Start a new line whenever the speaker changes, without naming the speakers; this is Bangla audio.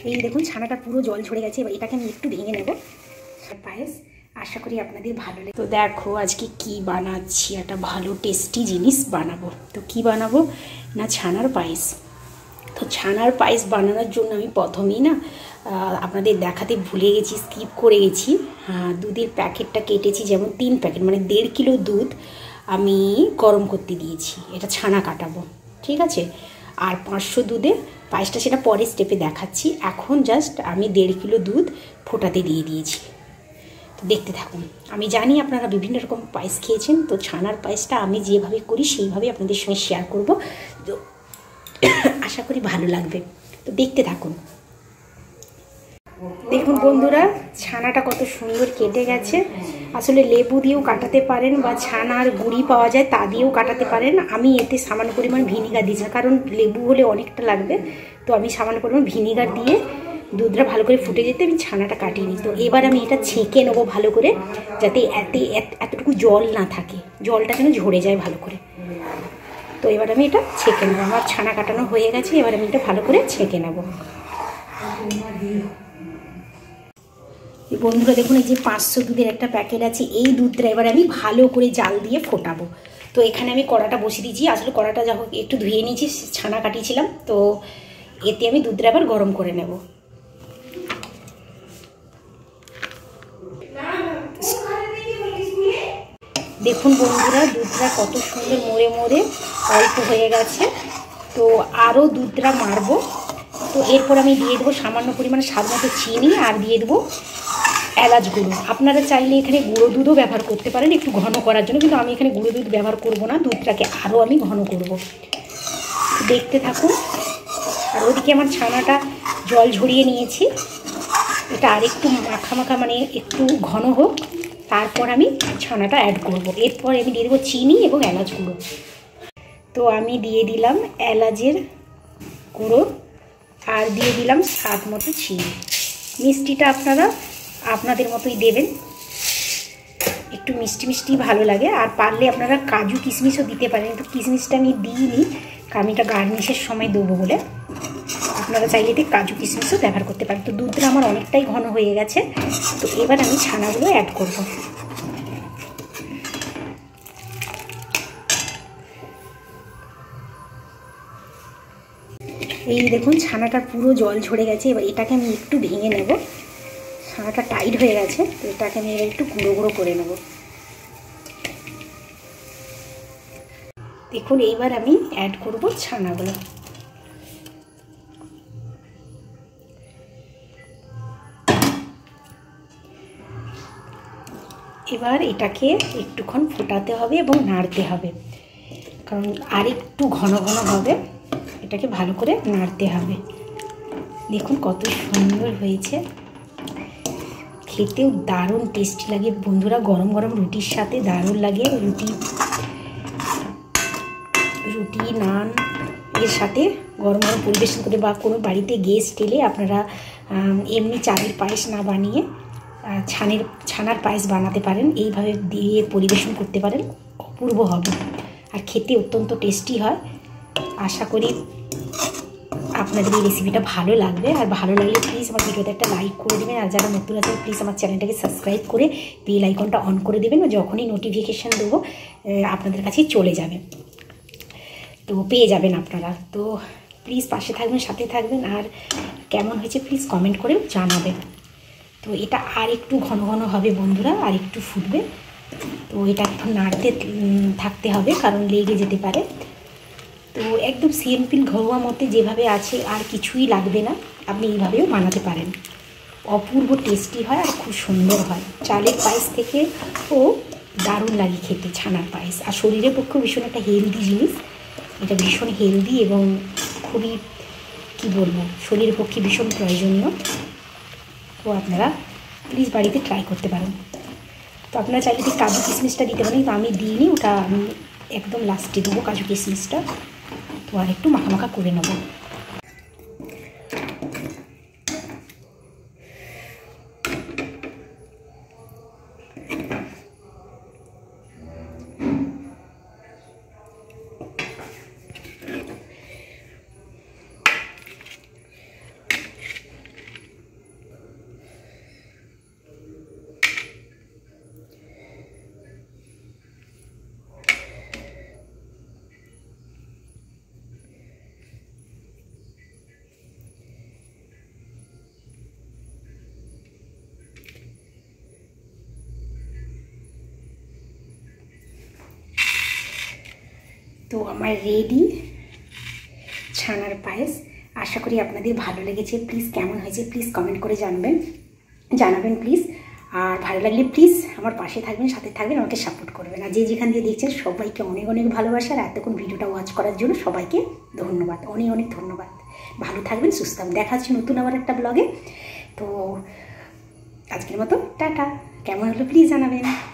এই দেখুন ছানাটা পুরো জল ঝরে গেছে। এবার এটাকে আমি একটু ভেঙে নেব। পায়েস আশা করি আপনাদের ভালো লাগে। তো দেখো আজকে কি বানাচ্ছি, একটা ভালো টেস্টি জিনিস বানাবো। তো কি বানাবো না, ছানার পায়েস। তো ছানার পায়েস বানানোর জন্য আমি প্রথমেই না আপনাদের দেখাতে ভুলে গেছি, স্কিপ করে গেছি। দুধের প্যাকেটটা কেটেছি, যেমন 3 প্যাকেট মানে 1.5 কিলো দুধ আমি গরম করতে দিয়েছি। এটা ছানা কাটাবো, ঠিক আছে। আর 500 দুধে পায়েসটা, সেটা পরের স্টেপে দেখাচ্ছি। এখন জাস্ট আমি 1.5 কিলো দুধ ফোটাতে দিয়ে দিয়েছি। তো দেখতে থাকুন। আমি জানি আপনারা বিভিন্ন রকম পায়েস খেয়েছেন, তো ছানার পায়েসটা আমি যেভাবে করি সেইভাবে আপনাদের সঙ্গে শেয়ার করব। তো আশা করি ভালো লাগবে। তো দেখতে থাকুন। দেখুন বন্ধুরা, ছানাটা কত সুন্দর কেটে গেছে। আসলে লেবু দিয়েও কাটাতে পারেন বা ছানার গুঁড়ি পাওয়া যায় তা দিয়েও কাটাতে পারেন। আমি এতে সামান্য পরিমাণ ভিনিগার দিয়েছি, কারণ লেবু হলে অনেকটা লাগবে। তো আমি সামান্য পরিমাণ ভিনিগার দিয়ে দুধটা ভালো করে ফুটে যেতে আমি ছানাটা কাটিয়ে নিই। তো এবার আমি এটা ছেঁকে নেবো ভালো করে, যাতে এতটুকু জল না থাকে, জলটা যেন ঝরে যায় ভালো করে। তো এবার আমি এটা ছেঁকে নেবো। আমার ছানা কাটানো হয়ে গেছে, এবার আমি এটা ভালো করে ছেঁকে নেবো। বন্ধুরা দেখুন, এই যে 500 দুধের একটা প্যাকেট আছে, এই দুধটা এবার আমি ভালো করে জাল দিয়ে ফোটাবো। তো এখানে আমি কড়াটা বসিয়ে দিয়েছি। আসলে কড়াটা যখন একটু ধুয়ে নিয়েছি, ছানা কাটিয়েছিলাম, তো এতে আমি দুধটা আবার গরম করে নেব। দেখুন বন্ধুরা, দুধটা কত সুন্দর মরে মরে অল্প হয়ে গেছে। তো আরও দুধটা মারবো। তো এরপর আমি দিয়ে দেবো সামান্য পরিমাণে স্বাদ মতো চিনি, আর দিয়ে দেবো এলাচ গুঁড়ো। আপনারা চাইলে এখানে গুঁড়ো দুধও ব্যবহার করতে পারেন একটু ঘন করার জন্য, কিন্তু আমি এখানে গুঁড়ো দুধ ব্যবহার করব না, দুধটাকে আরও আমি ঘন করব। দেখতে থাকুন। আর ওদিকে আমার ছানাটা জল ঝরিয়ে নিয়েছি, এটা আরেকটু মাখা মাখা মানে একটু ঘন হোক, তারপর আমি ছানাটা অ্যাড করব। এরপর আমি দিয়ে দেবো চিনি এবং এলাচ গুঁড়ো। তো আমি দিয়ে দিলাম এলাচের গুঁড়ো, আর দিয়ে দিলাম স্বাদ মতো চিনি। মিষ্টিটা আপনারা আপনাদের মতোই দেবেন, একটু মিষ্টি মিষ্টি ভালো লাগে। আর পারলে আপনারা কাজু কিশমিশও দিতে পারেন, কিন্তু কিশমিশটা আমি দিইনি, কারণ এটা গার্নিশের সময় দেবো বলে। আপনারা চাইলে এতে কাজু কিশমিশও ব্যবহার করতে পারেন। তো দুধটা আমার অনেকটাই ঘন হয়ে গেছে। তো এবার আমি ছানাগুলো অ্যাড করব। এই দেখুন ছানাটার পুরো জল ঝরে গেছে। এবার এটাকে আমি একটু ভেঙে নেব। ছানাটা টাইট হয়ে গেছে, তো এটাকে আমি এবার একটু গুঁড়ো গুঁড়ো করে নেব। দেখুন এইবার আমি অ্যাড করব ছানাগুলো। এবার এটাকে একটুক্ষণ ফোটাতে হবে এবং নাড়তে হবে, কারণ আর একটু ঘন ঘন হবে, এটাকে ভালো করে নাড়তে হবে। দেখুন কত সুন্দর হয়েছে, খেতেও দারুণ টেস্টি লাগে বন্ধুরা। গরম গরম রুটির সাথে দারুণ লাগে। রুটি নান এর সাথে গরম গরম পরিবেশন করে, বা কোনো বাড়িতে গেস্ট এলে আপনারা এমনি চালের পায়েস না বানিয়ে ছানার পায়েস বানাতে পারেন, এইভাবে দিয়ে পরিবেশন করতে পারেন, অপূর্ব হবে আর খেতে অত্যন্ত টেস্টি হয়। আশা করি আপনাদের এই রেসিপিটা ভালো লাগবে। আর ভালো লাগলে প্লিজ আমার ভিডিওতে একটা লাইক করে দেবেন। আর যারা নতুন আছেন প্লিজ আমার চ্যানেলটাকে সাবস্ক্রাইব করে বেল আইকনটা অন করে দেবেন, যখনই নোটিফিকেশান দেবো আপনাদের কাছে চলে যাবে, তো পেয়ে যাবেন আপনারা। তো প্লিজ পাশে থাকবেন, সাথে থাকবেন, আর কেমন হয়েছে প্লিজ কমেন্ট করে জানাবেন। তো এটা আর একটু ঘন ঘন হবে বন্ধুরা, আর একটু ফুটবে। তো এটা একটু নাড়তে থাকতে হবে, কারণ লেগে যেতে পারে। তো একদম সিম্পল ঘরোয়া মতে যেভাবে আছে, আর কিছুই লাগবে না, আপনি এইভাবেও বানাতে পারেন। অপূর্ব টেস্টি হয় আর খুব সুন্দর হয়। চালের পায়েস থেকে ও দারুণ লাগে খেতে ছানার পায়েস। আর শরীরের পক্ষে ভীষণ একটা হেলদি জিনিস, এটা ভীষণ হেলদি এবং খুবই কি বলবো, শরীরের পক্ষে ভীষণ প্রয়োজনীয়। তো আপনারা প্লিজ বাড়িতে ট্রাই করতে পারেন। তো আপনারা চাইলে ঠিক কাজু কিশমিশটা দিতে পারেন, কিন্তু আমি দিইনি, ওটা আমি একদম লাস্টে দেবো কাজু কিশমিশটা। তো আর একটু মাখা মাখা করে নেব। তো আমার রেডি ছানার পায়েস। আশা করি আপনাদের ভালো লেগেছে। প্লিজ কেমন হয়েছে প্লিজ কমেন্ট করে জানাবেন প্লিজ। আর ভালো লাগলে প্লিজ আমার পাশে থাকবেন, সাথে থাকবেন, আমাকে সাপোর্ট করবেন। আর যে যেখান দিয়ে দেখছেন সবাইকে অনেক অনেক ভালোবাসা। আর এতক্ষণ ভিডিওটা ওয়াচ করার জন্য সবাইকে ধন্যবাদ, অনেক অনেক ধন্যবাদ। ভালো থাকবেন, সুস্থ থাকবেন। দেখা হচ্ছে নতুন আবার একটা ব্লগে। তো আজকের মতো টাটা। কেমন হলো প্লিজ জানাবেন।